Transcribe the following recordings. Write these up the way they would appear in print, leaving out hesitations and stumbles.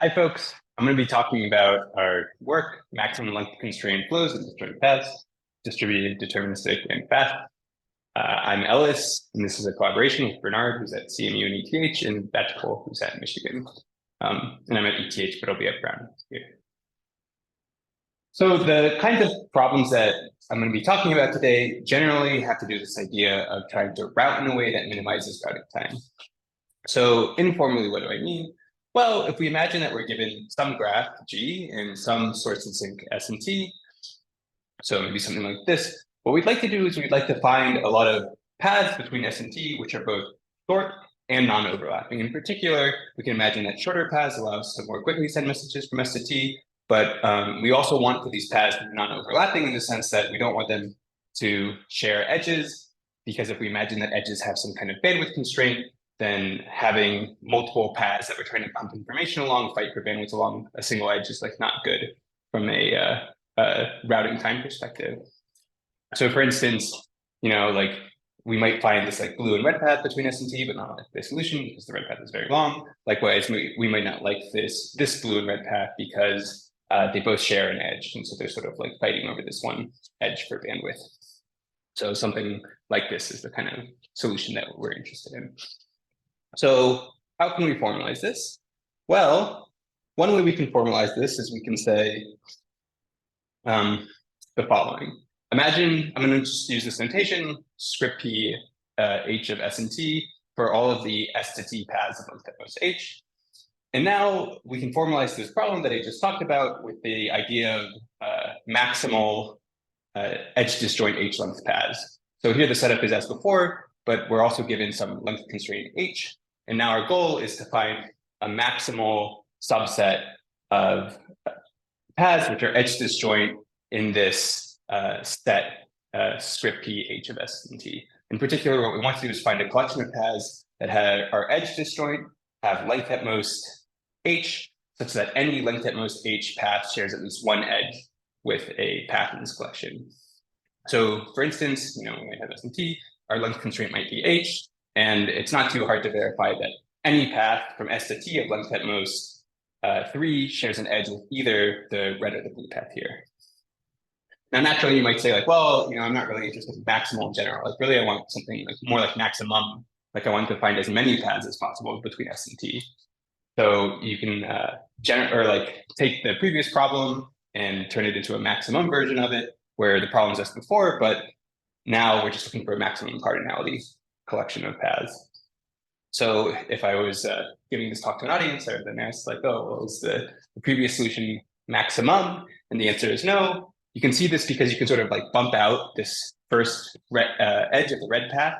Hi, folks. I'm going to be talking about our work, maximum length constrained flows and disjoint paths, distributed, deterministic, and fast. I'm Ellis, and this is a collaboration with Bernhard, who's at CMU and ETH, and Thatchaphol, who's at Michigan. And I'm at ETH, but I'll be at Brown here. So the kinds of problems that I'm going to be talking about today generally have to do with this idea of trying to route in a way that minimizes routing time. So informally, what do I mean? Well, if we imagine that we're given some graph G and some source and sink S and T, so maybe something like this, what we'd like to do is we'd like to find a lot of paths between S and T, which are both short and non-overlapping. In particular, we can imagine that shorter paths allow us to more quickly send messages from S to T, but we also want for these paths to be non-overlapping in the sense that we don't want them to share edges, because if we imagine that edges have some kind of bandwidth constraint, then having multiple paths that we're trying to pump information along, fight for bandwidth along a single edge is like not good from a routing time perspective. So for instance, like we might find this like blue and red path between S and T, but not like the solution because the red path is very long. Likewise, we might not like this blue and red path because they both share an edge. And so they're sort of like fighting over this one edge for bandwidth. So something like this is the kind of solution that we're interested in. So how can we formalize this? Well, one way we can formalize this is we can say the following. Imagine, I'm going to just use this notation, script P H of S and T for all of the S to T paths of length at most H. And now we can formalize this problem that I just talked about with the idea of maximal edge disjoint H length paths. So here the setup is as before, but we're also given some length constraint H. And now our goal is to find a maximal subset of paths which are edge disjoint in this set script P H of S and T. In particular, what we want to do is find a collection of paths that are edge disjoint, have length at most H, such that any length at most H path shares at least one edge with a path in this collection. So for instance, we might have S and T, our length constraint might be H, and it's not too hard to verify that any path from S to T of length at most 3 shares an edge with either the red or the blue path here. Now, naturally, you might say like, well, I'm not really interested in maximal in general. Like really, I want something like more like maximum. Like I want to find as many paths as possible between S and T. So you can take the previous problem and turn it into a maximum version of it, where the problem is as before, but now we're just looking for a maximum cardinality collection of paths. So if I was giving this talk to an audience, I would then ask like, oh, well, is the previous solution maximum? And the answer is no. You can see this because you can sort of like bump out this first edge of the red path,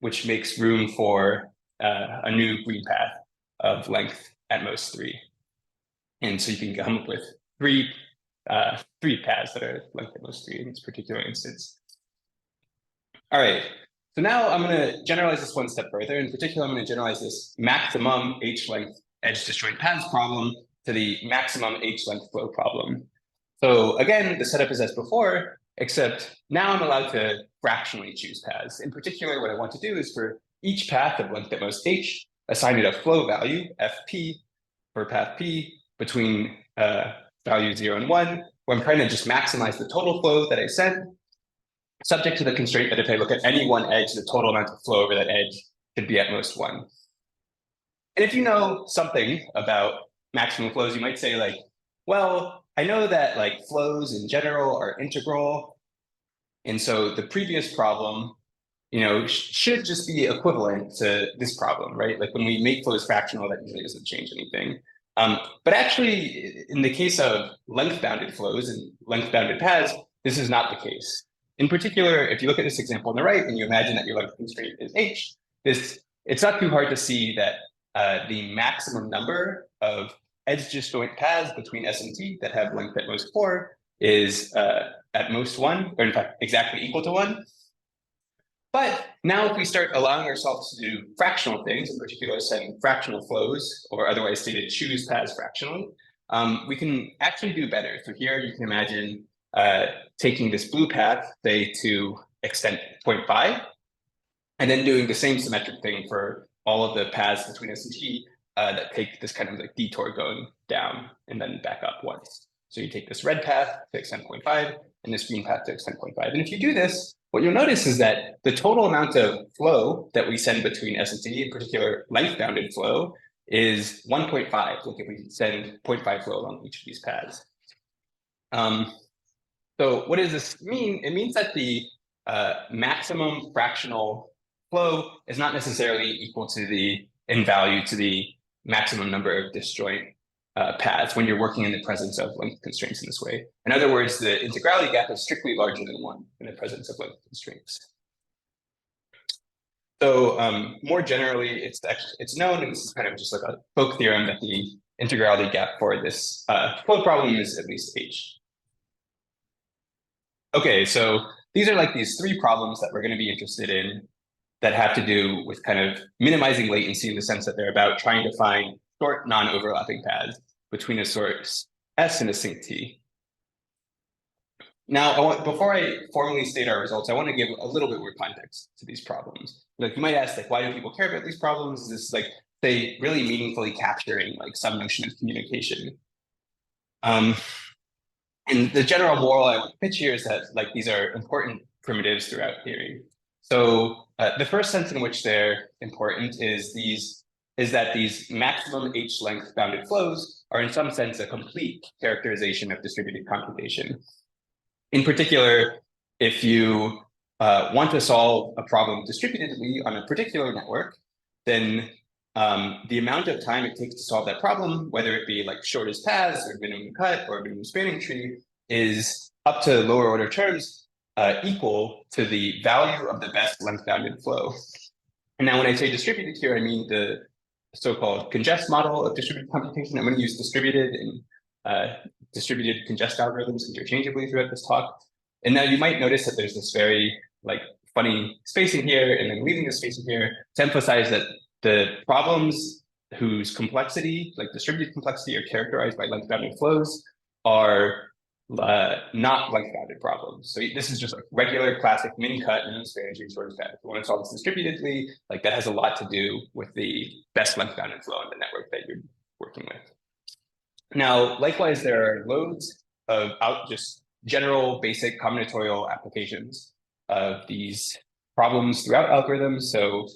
which makes room for a new green path of length at most 3. And so you can come up with three paths that are length at most 3 in this particular instance. All right. So now I'm going to generalize this one step further. In particular, I'm going to generalize this maximum H length edge disjoint paths problem to the maximum H length flow problem. So again, the setup is as before, except now I'm allowed to fractionally choose paths. In particular, what I want to do is for each path of length at most H, assign it a flow value, Fp, for path P between values 0 and 1, where I'm trying to just maximize the total flow that I send, subject to the constraint that if I look at any one edge, the total amount of flow over that edge should be at most 1. And if you know something about maximum flows, you might say like, well, I know that like flows in general are integral. And so the previous problem, should just be equivalent to this problem, right? Like when we make flows fractional, that usually doesn't change anything. But actually, in the case of length-bounded flows and length-bounded paths, this is not the case. In particular, if you look at this example on the right and you imagine that your length constraint is H, it's not too hard to see that the maximum number of edge disjoint paths between S and T that have length at most 4 is at most 1, or in fact, exactly equal to 1. But now if we start allowing ourselves to do fractional things, in particular setting fractional flows, or otherwise stated choose paths fractionally, we can actually do better. So here you can imagine taking this blue path, say to extent 0.5, and then doing the same symmetric thing for all of the paths between S and T that take this kind of like detour going down and then back up once. So you take this red path to extend 0.5 and this green path to extend 0.5. And if you do this, what you'll notice is that the total amount of flow that we send between S and T, in particular length-bounded flow, is 1.5, like if we send 0.5 flow along each of these paths. So what does this mean? It means that the maximum fractional flow is not necessarily equal to the, in value, to the maximum number of disjoint paths when you're working in the presence of length constraints in this way. In other words, the integrality gap is strictly larger than 1 in the presence of length constraints. So more generally, it's known, and this is kind of just like a folk theorem, that the integrality gap for this flow problem is at least h. Okay, so these are like these 3 problems that we're going to be interested in that have to do with kind of minimizing latency in the sense that they're about trying to find short non-overlapping paths between a source S and a sink T. Now, before I formally state our results, I want to give a little bit more context to these problems. Like you might ask, like, why do people care about these problems? Is this like they really meaningfully capturing like some notion of communication? And the general moral I want to pitch here is that like these are important primitives throughout theory. So the first sense in which they're important is that these maximum h length bounded flows are in some sense a complete characterization of distributed computation. In particular, if you want to solve a problem distributedly on a particular network, then the amount of time it takes to solve that problem, whether it be like shortest paths or minimum cut or minimum spanning tree, is up to lower order terms equal to the value of the best length bounded flow. And now when I say distributed here, I mean the so-called congest model of distributed computation. I'm going to use distributed and distributed congest algorithms interchangeably throughout this talk. And now you might notice that there's this very like funny spacing here and then leaving the spacing here to emphasize that the problems whose complexity, like distributed complexity, are characterized by length-bounded flows are not length-bounded problems. So this is just like regular classic min-cut minimum spanning tree shortest path. If you want to solve this distributedly, like that has a lot to do with the best length-bounded flow in the network that you're working with. Now, likewise, there are loads of just general basic combinatorial applications of these problems throughout algorithms. So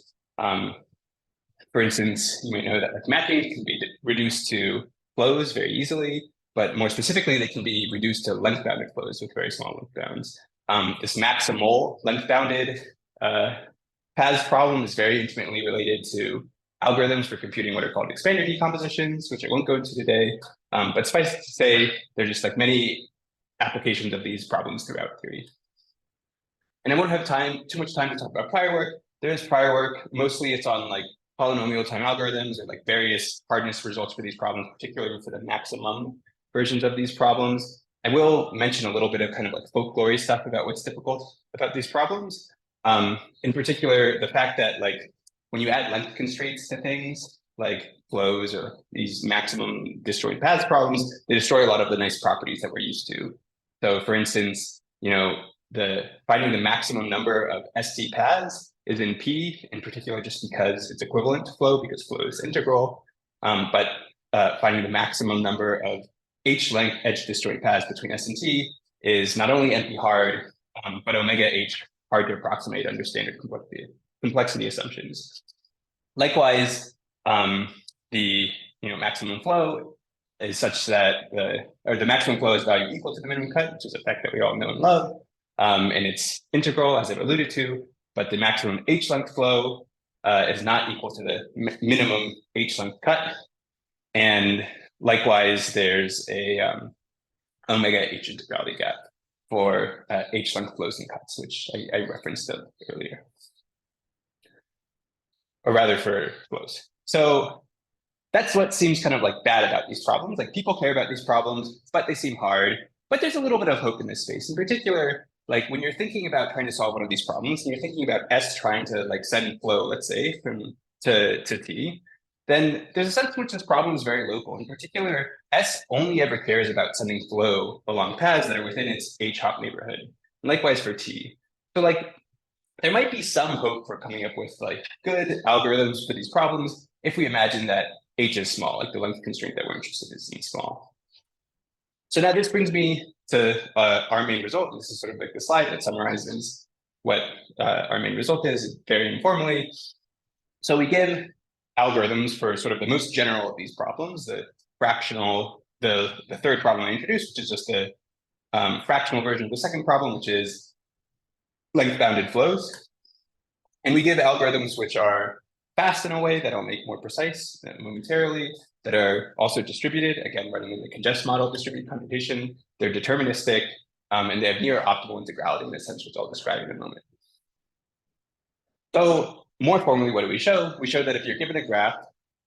for instance, you may know that like mapping can be reduced to flows very easily, but more specifically, they can be reduced to length-bounded flows with very small length bounds. This maximal length-bounded paths problem is very intimately related to algorithms for computing what are called expander decompositions, which I won't go into today. But suffice to say, there are just like many applications of these problems throughout theory. And I won't have too much time to talk about prior work. There is prior work. Mostly it's on like polynomial time algorithms or like various hardness results for these problems, particularly for the maximum versions of these problems. I will mention a little bit of kind of like folklore stuff about what's difficult about these problems. In particular, the fact that like when you add length constraints to things like flows or these maximum disjoint paths problems, they destroy a lot of the nice properties that we're used to. So for instance, you know, finding the maximum number of ST paths is in P, in particular, just because it's equivalent to flow, because flow is integral. But finding the maximum number of h-length edge disjoint paths between S and T is not only NP hard, but omega h hard to approximate under standard complexity assumptions. Likewise, the maximum flow is such that the maximum flow is value equal to the minimum cut, which is a fact that we all know and love, and it's integral, as I've alluded to. But the maximum h-length flow is not equal to the minimum h-length cut, and likewise, there's a omega h integrality gap for h-length flows and cuts, which I referenced earlier, or rather for flows. So that's what seems kind of like bad about these problems. Like people care about these problems, but they seem hard. But there's a little bit of hope in this space. In particular, like when you're thinking about trying to solve one of these problems, and you're thinking about S trying to like send flow, let's say, to T, then there's a sense in which this problem is very local. In particular, S only ever cares about sending flow along paths that are within its h-hop neighborhood. And likewise for T. So like there might be some hope for coming up with like good algorithms for these problems if we imagine that h is small, like the length constraint that we're interested in is z small. So now this brings me to our main result. This is sort of like the slide that summarizes what our main result is very informally. So we give algorithms for sort of the most general of these problems, the fractional, the third problem I introduced, which is just the fractional version of the second problem, which is length-bounded flows. And we give algorithms which are fast in a way that I'll make more precise momentarily, that are also distributed, again, running in the congest model distributed computation. They're deterministic, and they have near optimal integrality in the sense which I'll describe in a moment. So more formally, what do we show? We show that if you're given a graph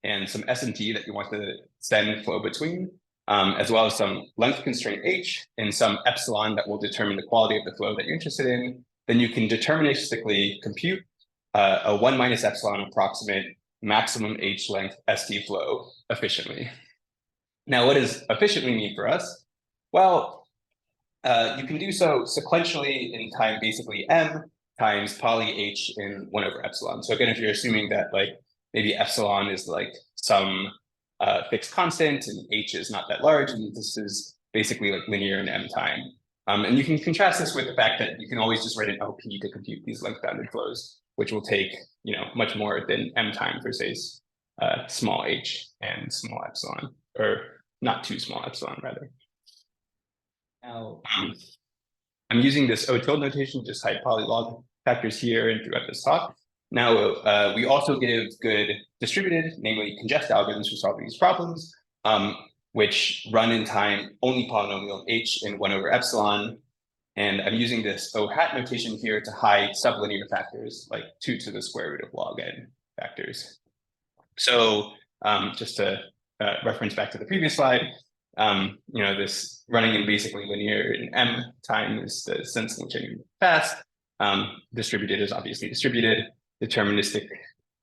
and some S and T that you want to send flow between, as well as some length constraint h and some epsilon that will determine the quality of the flow that you're interested in, then you can deterministically compute a 1 minus epsilon approximate maximum h length ST flow efficiently. Now, what does efficiently mean for us? Well, you can do so sequentially in time basically m times poly h in 1 over epsilon. So again, if you're assuming that like maybe epsilon is like some fixed constant and h is not that large, and this is basically like linear in m time. And you can contrast this with the fact that you can always just write an LP to compute these length-bounded flows, which will take much more than m time for say small h and small epsilon, or not too small epsilon rather. Now, I'm using this O tilde notation to just hide polylog factors here and throughout this talk. Now, we also give good distributed, namely congest algorithms for solving these problems, which run in time only polynomial h in 1 over epsilon. And I'm using this O hat notation here to hide sublinear factors like 2 to the square root of log n factors. So just to reference back to the previous slide, this running in basically linear in m time is the sense in which I mean fast. Distributed is obviously distributed. Deterministic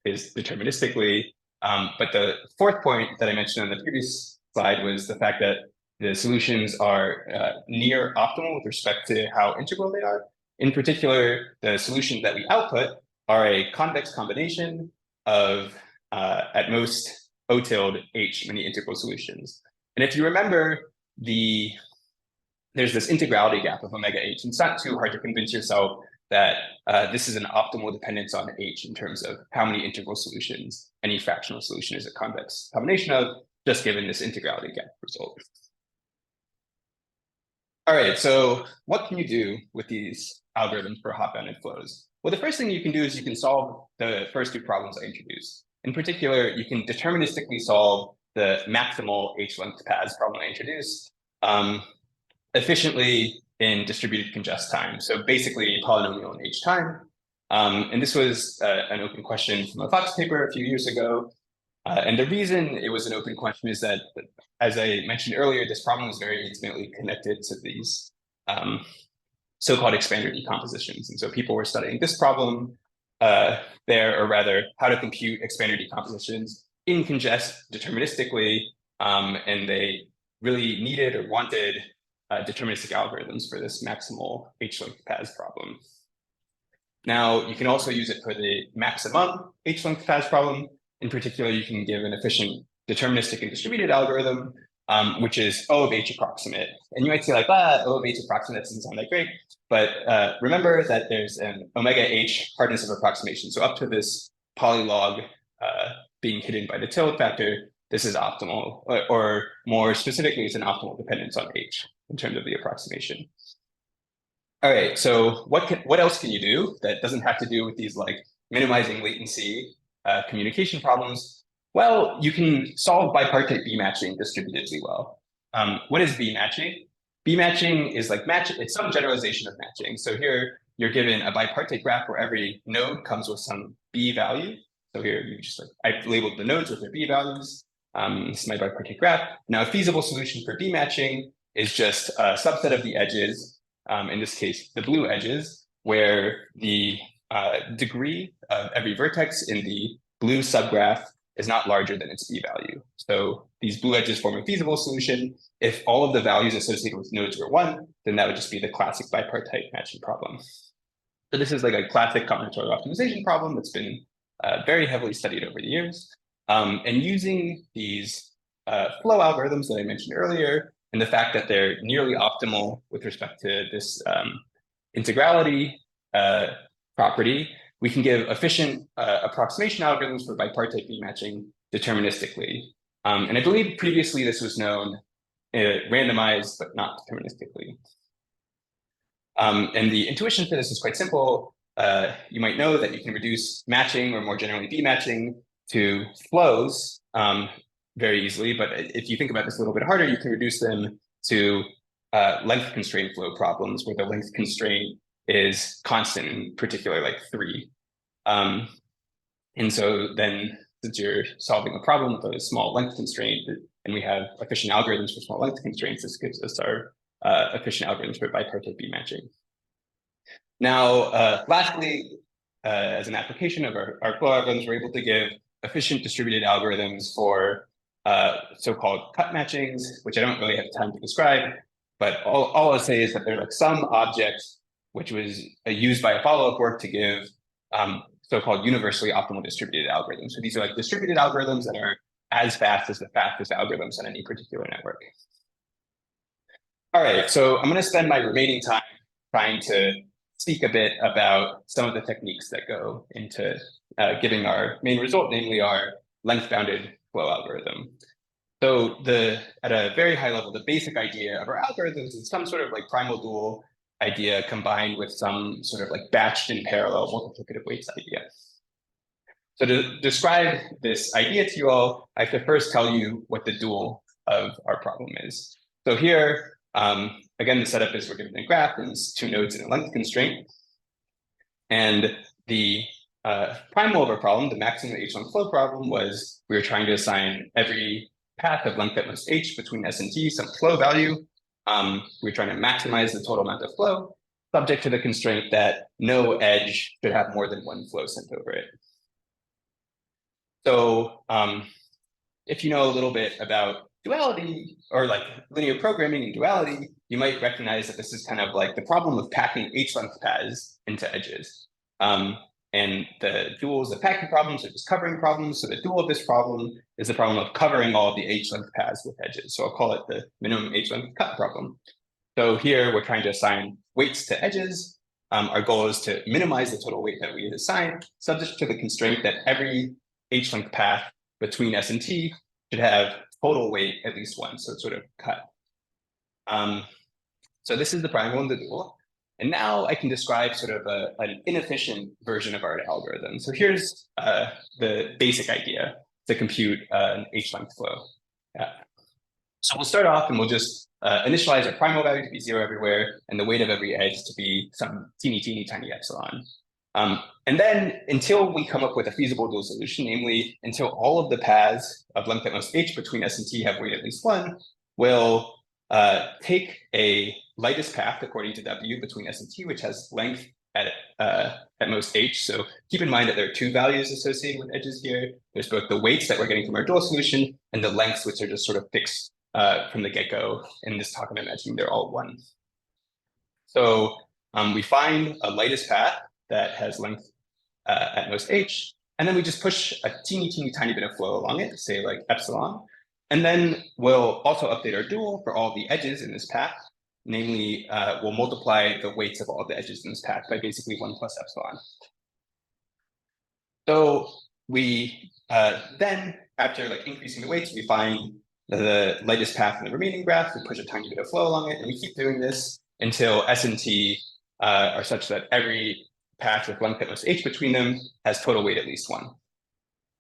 is deterministically. But the fourth point that I mentioned on the previous slide was the fact that the solutions are near optimal with respect to how integral they are. In particular, the solutions that we output are a convex combination of, at most, O tilde h many integral solutions. And if you remember, there's this integrality gap of omega h. And it's not too hard to convince yourself that this is an optimal dependence on h in terms of how many integral solutions any fractional solution is a convex combination of, just given this integrality gap result. All right, so what can you do with these algorithms for hot-bounded flows? Well, the first thing you can do is you can solve the first two problems I introduced. In particular, you can deterministically solve the maximal h-length paths problem I introduced efficiently in distributed congest time. So basically polynomial in h time. And this was an open question from a Fox paper a few years ago. And the reason it was an open question is that, as I mentioned earlier, this problem is very intimately connected to these so-called expander decompositions. And so people were studying this problem there, or rather how to compute expander decompositions in congest deterministically. And they really needed or wanted deterministic algorithms for this maximal h-length paths problem. Now, you can also use it for the maximum h-length paths problem. In particular, you can give an efficient deterministic and distributed algorithm, which is O of h approximate. And you might say like, O of h approximate doesn't sound that great. But remember that there's an omega h hardness of approximation. So up to this polylog being hidden by the tilde factor, this is optimal, or more specifically, it's an optimal dependence on h in terms of the approximation. All right, so what else can you do that doesn't have to do with these like minimizing latency communication problems? Well, you can solve bipartite B matching distributedly well. What is B matching? B matching is like it's some generalization of matching. So here you're given a bipartite graph where every node comes with some B value. So here you just I've labeled the nodes with their B values. This is my bipartite graph. Now, a feasible solution for B matching is just a subset of the edges, in this case, the blue edges, where the degree of every vertex in the blue subgraph is not larger than its B value. So these blue edges form a feasible solution. If all of the values associated with nodes were 1, then that would just be the classic bipartite matching problem. So this is like a classic combinatorial optimization problem that's been very heavily studied over the years. And using these flow algorithms that I mentioned earlier, and the fact that they're nearly optimal with respect to this integrality property, we can give efficient approximation algorithms for bipartite B matching deterministically. And I believe previously this was known randomized, but not deterministically. And the intuition for this is quite simple. You might know that you can reduce matching, or more generally B matching, to flows very easily. But if you think about this a little bit harder, you can reduce them to length constraint flow problems, where the length constraint is constant, in particular like 3. And so then, since you're solving a problem with a small length constraint, and we have efficient algorithms for small length constraints, this gives us our efficient algorithms for bipartite B matching. Now, lastly, as an application of our flow algorithms, we're able to give efficient distributed algorithms for so-called cut matchings, which I don't really have time to describe, but all I'll say is that they're like some object which was used by a follow-up work to give so-called universally optimal distributed algorithms. So these are like distributed algorithms that are as fast as the fastest algorithms on any particular network. All right, so I'm going to spend my remaining time trying to speak a bit about some of the techniques that go into giving our main result, namely our length-bounded flow algorithm. So at a very high level, the basic idea of our algorithms is some sort of like primal dual idea combined with some sort of like batched in parallel multiplicative weights idea. So to describe this idea to you all, I have to first tell you what the dual of our problem is. So here, again, the setup is we're given a graph and it's 2 nodes and a length constraint. And the primal of our problem, the maximum H1 flow problem, was we were trying to assign every path of length at most H between S and T some flow value. We're trying to maximize the total amount of flow, subject to the constraint that no edge should have more than 1 flow sent over it. So if you know a little bit about duality, or like linear programming and duality, you might recognize that this is kind of like the problem of packing H-length paths into edges. And the duals of packing problems are just covering problems. So the dual of this problem is the problem of covering all of the H-length paths with edges. So I'll call it the minimum H-length cut problem. So here we're trying to assign weights to edges. Our goal is to minimize the total weight that we assign, subject to the constraint that every H-length path between S and T should have total weight at least 1, so it's sort of cut. So this is the primal and the dual. And now I can describe sort of an inefficient version of our algorithm. So here's the basic idea to compute an H-length flow. So we'll start off and we'll just initialize our primal value to be 0 everywhere and the weight of every edge to be some teeny tiny epsilon. And then until we come up with a feasible dual solution, namely until all of the paths of length at most H between S and T have weight at least 1, we'll take a lightest path according to W between S and T, which has length at most H. So keep in mind that there are 2 values associated with edges here. There's both the weights that we're getting from our dual solution and the lengths, which are just sort of fixed from the get-go. In this talk, I'm imagining they're all 1. So we find a lightest path that has length at most H, and then we just push a teeny tiny bit of flow along it, say like epsilon. And then we'll also update our dual for all the edges in this path. Namely, we'll multiply the weights of all the edges in this path by basically 1 plus epsilon. So we then, after like increasing the weights, we find the lightest path in the remaining graph. We push a tiny bit of flow along it, and we keep doing this until S and T are such that every path with length at most H between them has total weight at least 1.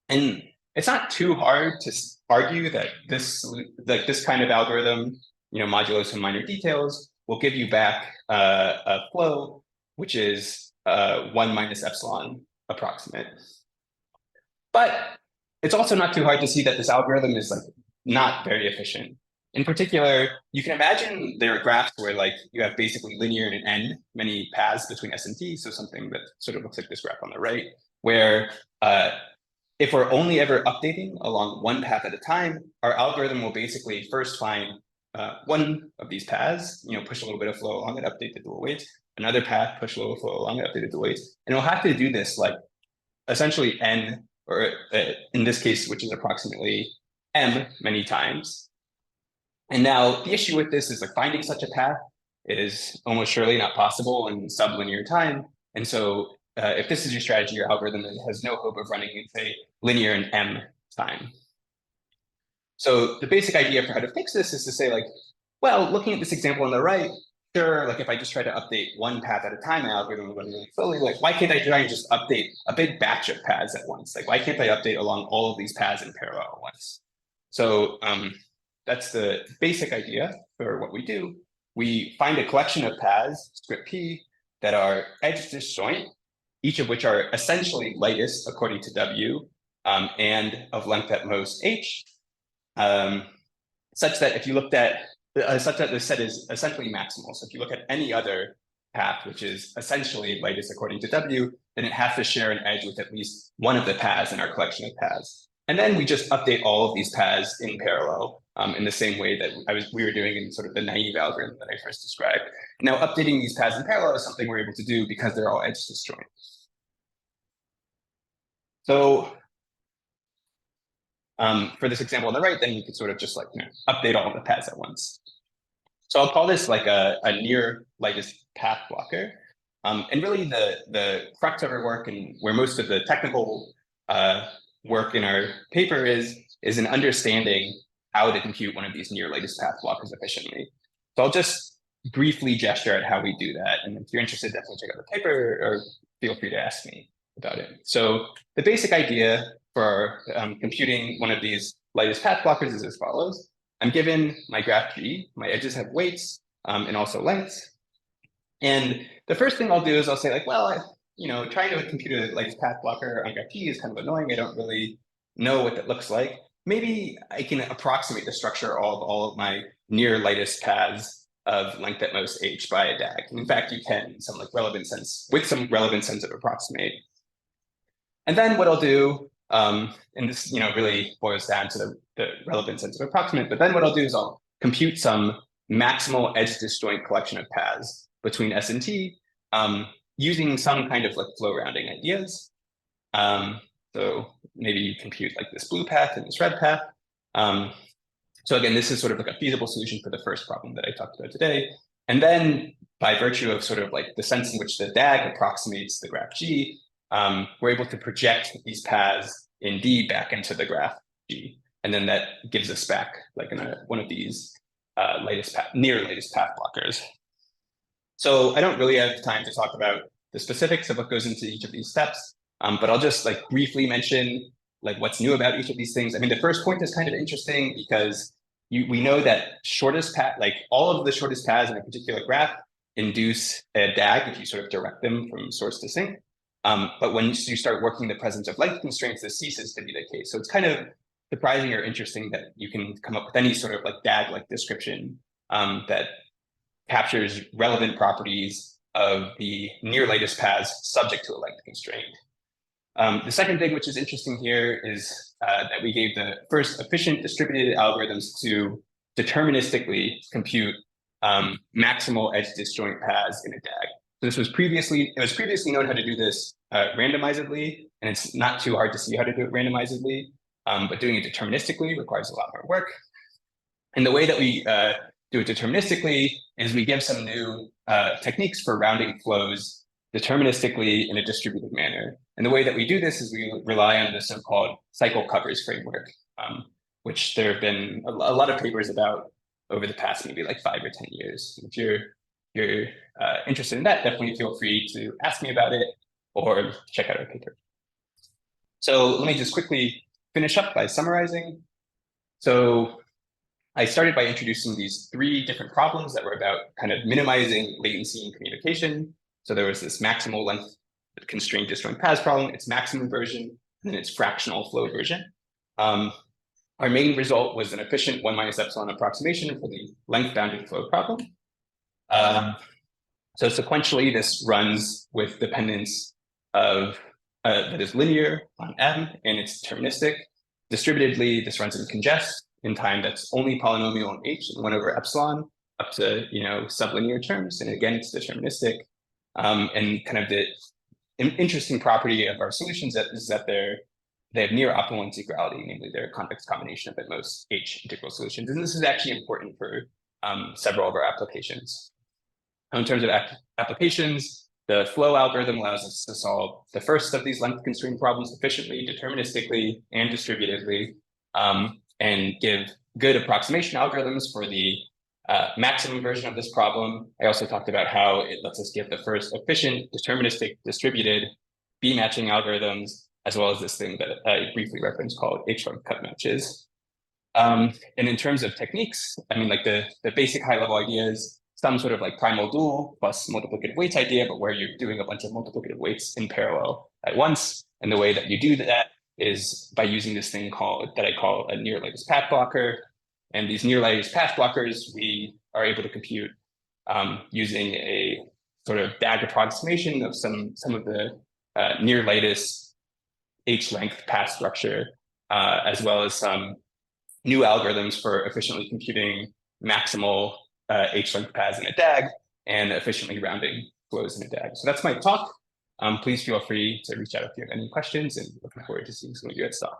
And it's not too hard to argue that this kind of algorithm, modulo some minor details, will give you back a flow which is 1 minus epsilon approximate. But it's also not too hard to see that this algorithm is like not very efficient. In particular, you can imagine there are graphs where like you have basically linear and an n many paths between S and T, so something that sort of looks like this graph on the right, where if we're only ever updating along 1 path at a time, our algorithm will basically first find 1 of these paths, push a little bit of flow along it, update the dual weights, another path, push a little flow along it, update the dual weights, and we'll have to do this like essentially n or in this case, which is approximately m many times. And now the issue with this is like finding such a path is almost surely not possible in sublinear time. And so if this is your strategy, your algorithm has no hope of running in, say, linear in m time. So the basic idea for how to fix this is to say, like, well, looking at this example on the right, sure, like if I just try to update one path at a time, my algorithm will run really slowly. Like, why can't I try and just update a big batch of paths at once? Like, why can't I update along all of these paths in parallel at once? So that's the basic idea for what we do. We find a collection of paths, script P, that are edge disjoint, each of which are essentially lightest according to W, and of length at most H, such that if you looked at, such that the set is essentially maximal. So if you look at any other path, which is essentially lightest according to W, then it has to share an edge with at least one of the paths in our collection of paths. And then we just update all of these paths in parallel in the same way that we were doing in sort of the naive algorithm that I first described. Now, updating these paths in parallel is something we're able to do because they're all edge disjoint. So for this example on the right, then you could sort of just like update all of the paths at once. So I'll call this like a near lightest path blocker. And really the crux of our work and where most of the technical work in our paper is in understanding how to compute one of these near lightest path blockers efficiently. So I'll just briefly gesture at how we do that. And if you're interested, definitely check out the paper or feel free to ask me about it. So the basic idea for computing one of these lightest path blockers is as follows. I'm given my graph G, my edges have weights and also lengths. And the first thing I'll do is I'll say like, well, trying to compute a lightest path blocker on graph G is kind of annoying. I don't really know what that looks like. Maybe I can approximate the structure of all of my near lightest paths of length at most H by a DAG. And in fact, you can in some relevant sense of approximate. And then what I'll do, and this really boils down to the relevant sense of approximate, but then what I'll do is I'll compute some maximal edge disjoint collection of paths between S and T using some kind of flow rounding ideas. So maybe you compute like this blue path and this red path. So again, this is sort of like a feasible solution for the first problem that I talked about today. And then by virtue of sort of like the sense in which the DAG approximates the graph G, we're able to project these paths in D back into the graph G. And then that gives us back like one of these near latest path blockers. So I don't really have time to talk about the specifics of what goes into each of these steps, but I'll just like briefly mention like what's new about each of these things. I mean, the first point is kind of interesting because we know that shortest path, like all of the shortest paths in a particular graph induce a DAG if you sort of direct them from source to sink. But when you start working the presence of length constraints, this ceases to be the case. So it's kind of surprising or interesting that you can come up with any sort of like DAG-like description that captures relevant properties of the near latest paths subject to a length constraint. The second thing which is interesting here is that we gave the first efficient distributed algorithms to deterministically compute maximal edge disjoint paths in a DAG. So it was previously known how to do this randomizedly, and it's not too hard to see how to do it randomizedly, but doing it deterministically requires a lot more work. And the way that we do it deterministically is we give some new techniques for rounding flows deterministically in a distributed manner. And the way that we do this is we rely on the so-called cycle covers framework, which there have been a lot of papers about over the past maybe like 5 or 10 years. If you're interested in that, definitely feel free to ask me about it or check out our paper. So let me just quickly finish up by summarizing. So I started by introducing these 3 different problems that were about kind of minimizing latency in communication. So there was this maximal length constrained disjoint paths problem, its maximum version, and then its fractional flow version. Our main result was an efficient 1 minus epsilon approximation for the length bounded flow problem. So sequentially, this runs with dependence of that is linear on M, and it's deterministic. Distributedly, this runs in congest in time that's only polynomial in H and 1 over epsilon up to sublinear terms, and again, it's deterministic. And kind of the interesting property of our solutions is that they're they have near optimal integrality, namely they're a convex combination of at most H integral solutions. And this is actually important for several of our applications. In terms of applications, the flow algorithm allows us to solve the first of these length constraint problems efficiently, deterministically, and distributedly, and give good approximation algorithms for the maximum version of this problem. I also talked about how it lets us give the first efficient, deterministic, distributed B-matching algorithms, as well as this thing that I briefly referenced called H-length cut matches. And in terms of techniques, I mean, like the basic high-level idea is some sort of like primal dual plus multiplicative weights idea, but where you're doing a bunch of multiplicative weights in parallel at once. And the way that you do that is by using this thing that I call a near lattice path blocker. And these near lattice path blockers, we are able to compute using a sort of DAG approximation of some of the near lattice H-length path structure, as well as some new algorithms for efficiently computing maximal H-length paths in a DAG and efficiently rounding flows in a DAG. So that's my talk. Please feel free to reach out if you have any questions, and looking forward to seeing some of you at STOC.